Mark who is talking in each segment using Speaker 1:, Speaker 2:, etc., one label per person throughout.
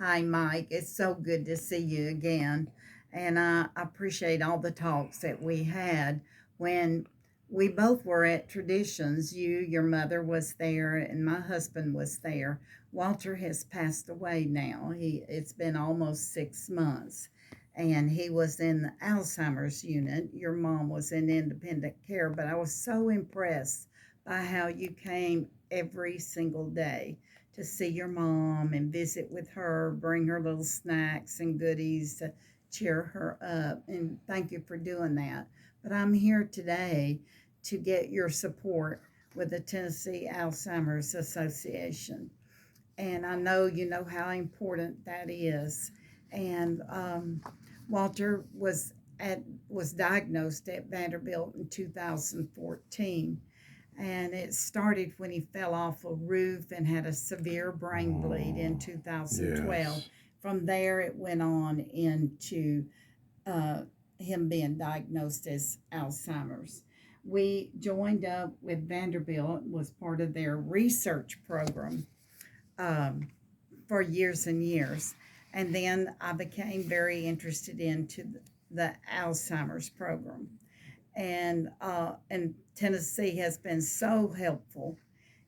Speaker 1: Hi, Mike. It's so good to see you again. And I appreciate all the talks that we had when we both were at Traditions. Your mother was there, and my husband was there. Walter has passed away now. It's been almost 6 months, and he was in the Alzheimer's unit. Your mom was in independent care, but I was so impressed by how you came every single day to see your mom and visit with her, bring her little snacks and goodies to cheer her up. And thank you for doing that. But I'm here today to get your support with the Tennessee Alzheimer's Association. And I know you know how important that is. And Walter was diagnosed at Vanderbilt in 2014, and it started when he fell off a roof and had a severe brain bleed in
Speaker 2: Oh,
Speaker 1: 2012.
Speaker 2: yes.
Speaker 1: From there, it went on into uh, him being diagnosed as Alzheimer's. We joined up with Vanderbilt, was part of their research program um, for years and years. And then I became very interested into the Alzheimer's program, and Tennessee has been so helpful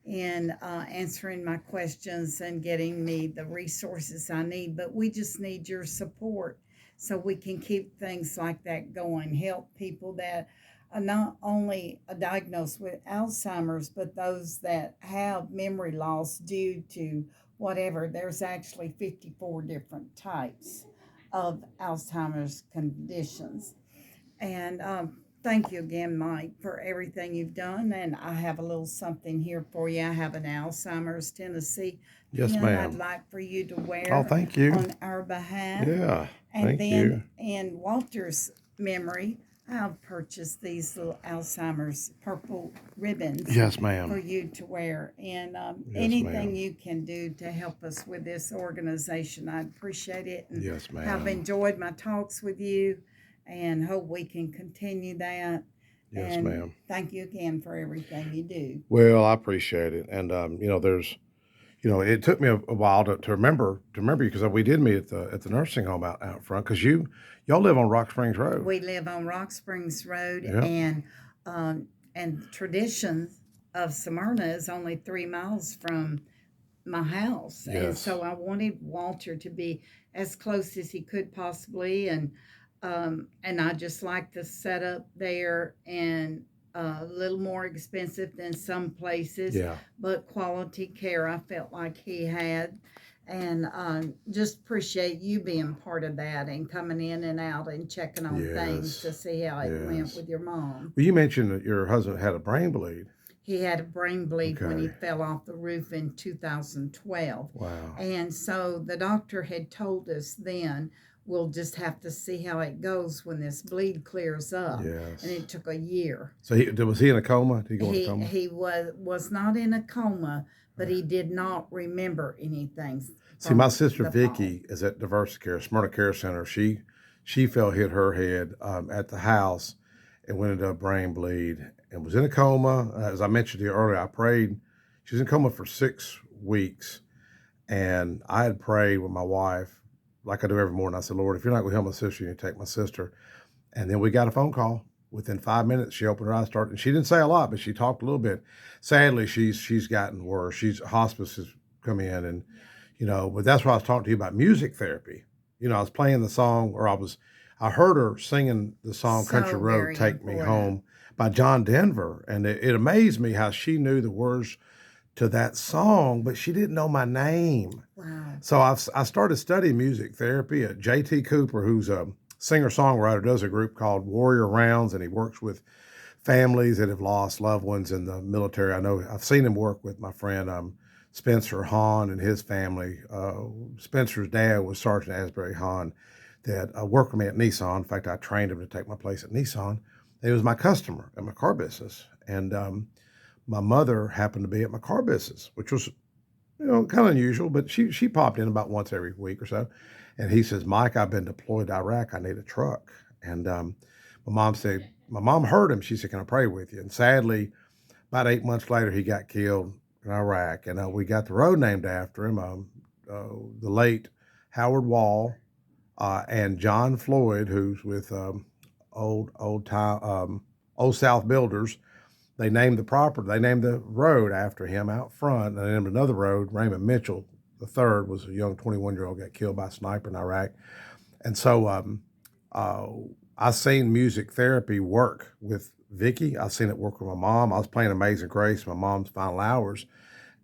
Speaker 1: in answering my questions and getting me the resources I need. But we just need your support so we can keep things like that going. Help people that are not only diagnosed with Alzheimer's, but those that have memory loss due to whatever. There's actually 54 different types of Alzheimer's conditions. And thank you again, Mike, for everything you've done. And I have a little something here for you. I have an Alzheimer's Tennessee
Speaker 2: Yes,
Speaker 1: pin I'd
Speaker 2: ma'am.
Speaker 1: like for you to
Speaker 2: Oh,
Speaker 1: wear
Speaker 2: thank you.
Speaker 1: on our behalf.
Speaker 2: Yeah,
Speaker 1: And
Speaker 2: thank
Speaker 1: then
Speaker 2: you.
Speaker 1: in Walter's memory, I've purchased these little Alzheimer's purple ribbons
Speaker 2: Yes,
Speaker 1: for
Speaker 2: ma'am.
Speaker 1: you to wear. And
Speaker 2: Yes,
Speaker 1: anything
Speaker 2: ma'am.
Speaker 1: you can do to help us with this organization, I'd appreciate it. And
Speaker 2: Yes,
Speaker 1: have
Speaker 2: ma'am.
Speaker 1: enjoyed my talks with you and hope we can continue that.
Speaker 2: Yes,
Speaker 1: And
Speaker 2: ma'am.
Speaker 1: thank you again for everything you do.
Speaker 2: Well, I appreciate it. And it took me a while to remember you because we did meet at the nursing home out front because y'all live on Rock Springs Road.
Speaker 1: We live on Rock Springs Road,
Speaker 2: Yep.
Speaker 1: and Tradition of Smyrna is only 3 miles from my house, and
Speaker 2: Yes.
Speaker 1: so I wanted Walter to be as close as he could possibly, and I just like the setup there, and a little more expensive than some places,
Speaker 2: Yeah.
Speaker 1: but quality care I felt like he had. And just appreciate you being part of that and coming in and out and checking on things to
Speaker 2: Yes.
Speaker 1: see how it went
Speaker 2: Yes.
Speaker 1: with your mom.
Speaker 2: Well, you mentioned that your husband had a brain bleed.
Speaker 1: He had a brain bleed when he
Speaker 2: Okay.
Speaker 1: fell off the roof in 2012.
Speaker 2: Wow.
Speaker 1: And so the doctor had told us then, we'll just have to see how it goes when this bleed clears up. And
Speaker 2: Yes.
Speaker 1: it took a year.
Speaker 2: So was he in a coma? Did he go in a
Speaker 1: He
Speaker 2: coma?
Speaker 1: he was not in a coma, but he did not remember anything
Speaker 2: See, my
Speaker 1: from
Speaker 2: sister
Speaker 1: the fall.
Speaker 2: Vicky is at Diverse Care, Smyrna Care Center. She fell, hit her head at the house, and went into a brain bleed and was in a coma. As I mentioned to you earlier, I prayed. She was in coma for 6 weeks, and I had prayed with my wife, like I do every morning. I said, Lord, if you're not going to help my sister, you need to take my sister. And then we got a phone call. Within 5 minutes, she opened her eyes, started, and she didn't say a lot, but she talked a little bit. Sadly, she's gotten worse. She's hospice has come in, and but that's why I was talking to you about music therapy. I was playing the song, or I heard her singing the song "Country
Speaker 1: So
Speaker 2: Road,
Speaker 1: very
Speaker 2: Take Me
Speaker 1: important.
Speaker 2: Home" by John Denver, and it amazed me how she knew the words to that song, but she didn't know my name.
Speaker 1: Wow.
Speaker 2: So I started studying music therapy at J.T. Cooper, who's a singer-songwriter, does a group called Warrior Rounds, and he works with families that have lost loved ones in the military. I know I've seen him work with my friend Spencer Hahn and his family. Spencer's dad was Sergeant Asbury Hahn that worked with me at Nissan. In fact, I trained him to take my place at Nissan. He was my customer at my car business. And my mother happened to be at my car business, which was kind of unusual, but she popped in about once every week or so. And he says, Mike, I've been deployed to Iraq. I need a truck. And my mom heard him. She said, can I pray with you? And sadly, about 8 months later, he got killed in Iraq. And we got the road named after him. The late Howard Wall, and John Floyd, who's with old time Old South Builders. They named the property. They named the road after him out front. And they named another road. Raymond Mitchell the third was a young 21-year-old got killed by a sniper in Iraq. And so uh, I seen music therapy work with Vicky. I seen it work with my mom. I was playing Amazing Grace, my mom's final hours,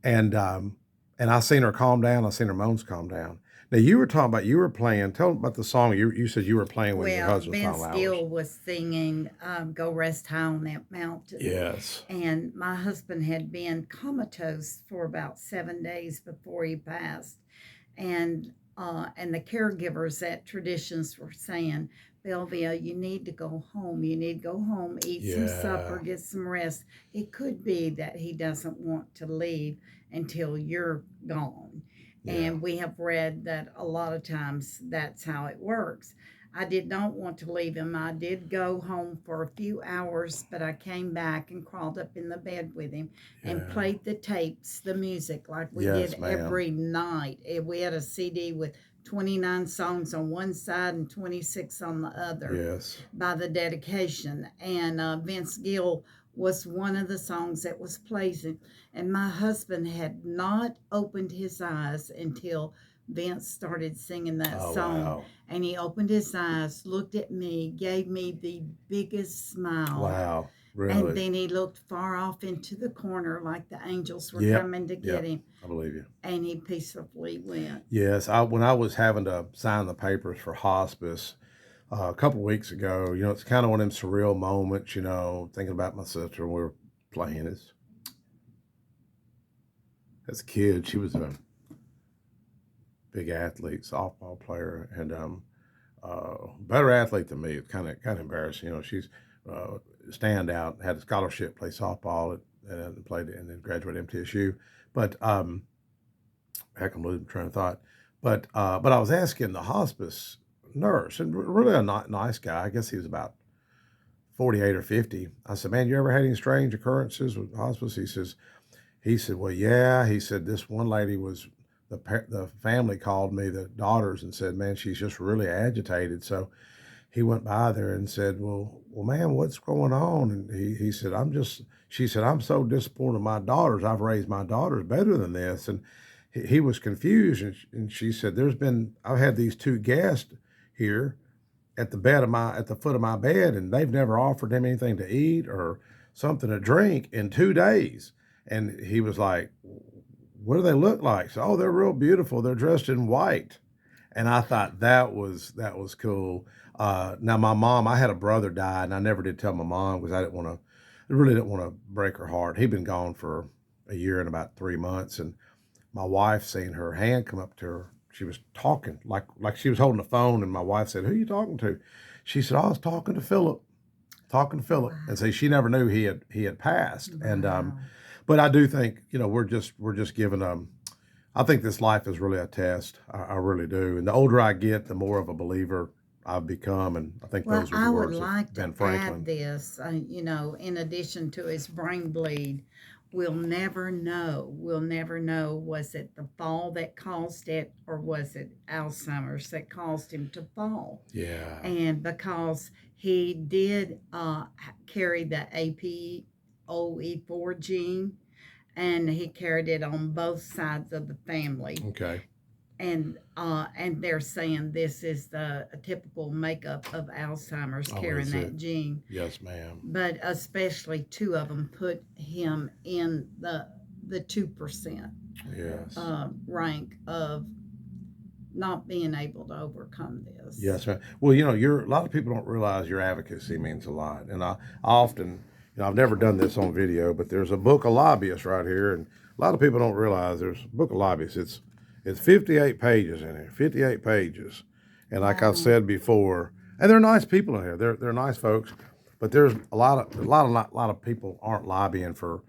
Speaker 2: and I seen her calm down. I seen her moans calm down. Now you were talking about you were playing. Tell them about the song you said you were playing when your
Speaker 1: Well,
Speaker 2: husband's
Speaker 1: Vince
Speaker 2: final hours.
Speaker 1: Gill was singing "Go Rest High on That Mountain,"
Speaker 2: Yes.
Speaker 1: and my husband had been comatose for about 7 days before he passed, and the caregivers at Traditions were saying, Belvia, you need to go home. You need to go home, eat some supper,
Speaker 2: Yeah.
Speaker 1: get some rest. It could be that he doesn't want to leave until you're gone.
Speaker 2: Yeah.
Speaker 1: And we have read that a lot of times that's how it works. I did not want to leave him. I did go home for a few hours, but I came back and crawled up in the bed with him and
Speaker 2: Yeah.
Speaker 1: played the tapes, the music, like we
Speaker 2: Yes,
Speaker 1: did
Speaker 2: ma'am.
Speaker 1: every night. We had a CD with 29 songs on one side and 26 on the other
Speaker 2: Yes.
Speaker 1: by the dedication. And Vince Gill was one of the songs that was played. And my husband had not opened his eyes until Vince started singing that
Speaker 2: Oh,
Speaker 1: song.
Speaker 2: wow.
Speaker 1: And he opened his eyes, looked at me, gave me the biggest smile.
Speaker 2: Wow.
Speaker 1: And
Speaker 2: Really?
Speaker 1: then he looked far off into the corner like the angels were
Speaker 2: Yep.
Speaker 1: coming to get
Speaker 2: Yep.
Speaker 1: him.
Speaker 2: I believe you.
Speaker 1: And he peacefully went.
Speaker 2: Yes. When I was having to sign the papers for hospice a couple of weeks ago, it's kind of one of them surreal moments, thinking about my sister when we were playing as a kid. She was a big athlete, softball player, and better athlete than me. It's kind of embarrassing. She's standout, had a scholarship, played softball, and played and then graduated MTSU. But heck, I'm losing train of thought. But I was asking the hospice nurse, and really a nice guy. I guess he was about 48 or 50. I said, "Man, you ever had any strange occurrences with hospice?" He said, "Well, yeah." He said, "This one lady was the family called me, the daughters, and said, 'Man, she's just really agitated.'" So he went by there and said, "Well, man, what's going on?" And he said, She said, "I'm so disappointed in my daughters. I've raised my daughters better than this." And he was confused. And she said, I've had these two guests here at the foot of my bed, and they've never offered him anything to eat or something to drink in 2 days. And he was like, "What do they look like?" So, "Oh, they're real beautiful. They're dressed in white." And I thought that was cool. Now my mom, I had a brother die, and I never did tell my mom because I really didn't want to break her heart. He'd been gone for a year and about 3 months, and my wife seen her hand come up to her. She was talking like she was holding the phone, and my wife said, "Who are you talking to?" She said, "I was talking to Philip, talking to Philip."
Speaker 1: Wow.
Speaker 2: And so she never knew he had passed. And
Speaker 1: Wow.
Speaker 2: but I do think we're just given I think this life is really a test. I really do. And the older I get, the more of a believer I've become. And I think
Speaker 1: Well,
Speaker 2: those are the
Speaker 1: I would
Speaker 2: words of
Speaker 1: like to
Speaker 2: Ben
Speaker 1: add
Speaker 2: Franklin.
Speaker 1: this, in addition to his brain bleed, we'll never know. We'll never know, was it the fall that caused it or was it Alzheimer's that caused him to fall?
Speaker 2: Yeah.
Speaker 1: And because he did carry the APOE4 gene, and he carried it on both sides of the family.
Speaker 2: Okay.
Speaker 1: And they're saying this is the a typical makeup of Alzheimer's,
Speaker 2: Oh,
Speaker 1: carrying
Speaker 2: is
Speaker 1: that
Speaker 2: it?
Speaker 1: gene.
Speaker 2: Yes, ma'am.
Speaker 1: But especially two of them put him in the 2%
Speaker 2: Yes.
Speaker 1: rank of not being able to overcome this.
Speaker 2: Yes, ma'am. Well, a lot of people don't realize your advocacy means a lot. And I often, I've never done this on video, but there's a book of lobbyists right here, and a lot of people don't realize there's a book of lobbyists. It's 58 pages in here, 58 pages. And like I've
Speaker 1: Wow.
Speaker 2: said before, and they're nice people in here. They're nice folks, but there's a lot of people aren't lobbying for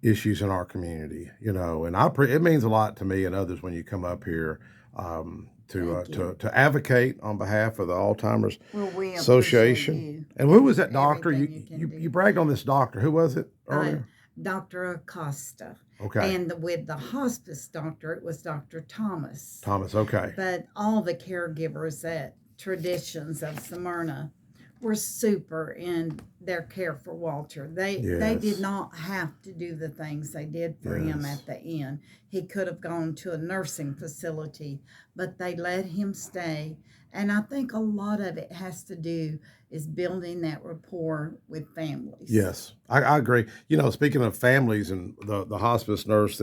Speaker 2: issues in our community, and it means a lot to me and others when you come up here to
Speaker 1: Thank you.
Speaker 2: to advocate on behalf of the Alzheimer's
Speaker 1: Well, we appreciate
Speaker 2: Association.
Speaker 1: you
Speaker 2: And who was that doctor?
Speaker 1: everything you can
Speaker 2: You
Speaker 1: do.
Speaker 2: bragged on this doctor. Who was it
Speaker 1: Uh,
Speaker 2: earlier?
Speaker 1: Dr. Acosta.
Speaker 2: Okay.
Speaker 1: And with the hospice doctor, it was Dr. Thomas.
Speaker 2: Thomas. Okay.
Speaker 1: But all the caregivers at Traditions of Smyrna were super in their care for Walter. They did
Speaker 2: Yes.
Speaker 1: not have to do the things they did for him
Speaker 2: Yes.
Speaker 1: at the end. He could have gone to a nursing facility, but they let him stay. And I think a lot of it has to do is building that rapport with families.
Speaker 2: Yes, I agree. You know, speaking of families, and the hospice nurse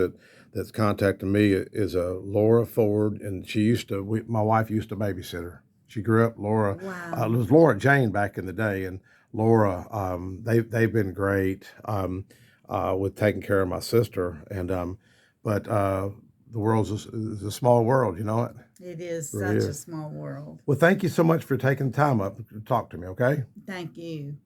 Speaker 2: that's contacted me is a Laura Ford, and she used to. My wife used to babysit her. She grew up Laura. It
Speaker 1: Wow.
Speaker 2: was Laura Jane back in the day, and Laura. They've been great with taking care of my sister, and but the world's is a small world. You know it.
Speaker 1: It is
Speaker 2: It really
Speaker 1: such a
Speaker 2: is.
Speaker 1: small world.
Speaker 2: Well, thank you so much for taking the time up to talk to me. Okay.
Speaker 1: Thank you.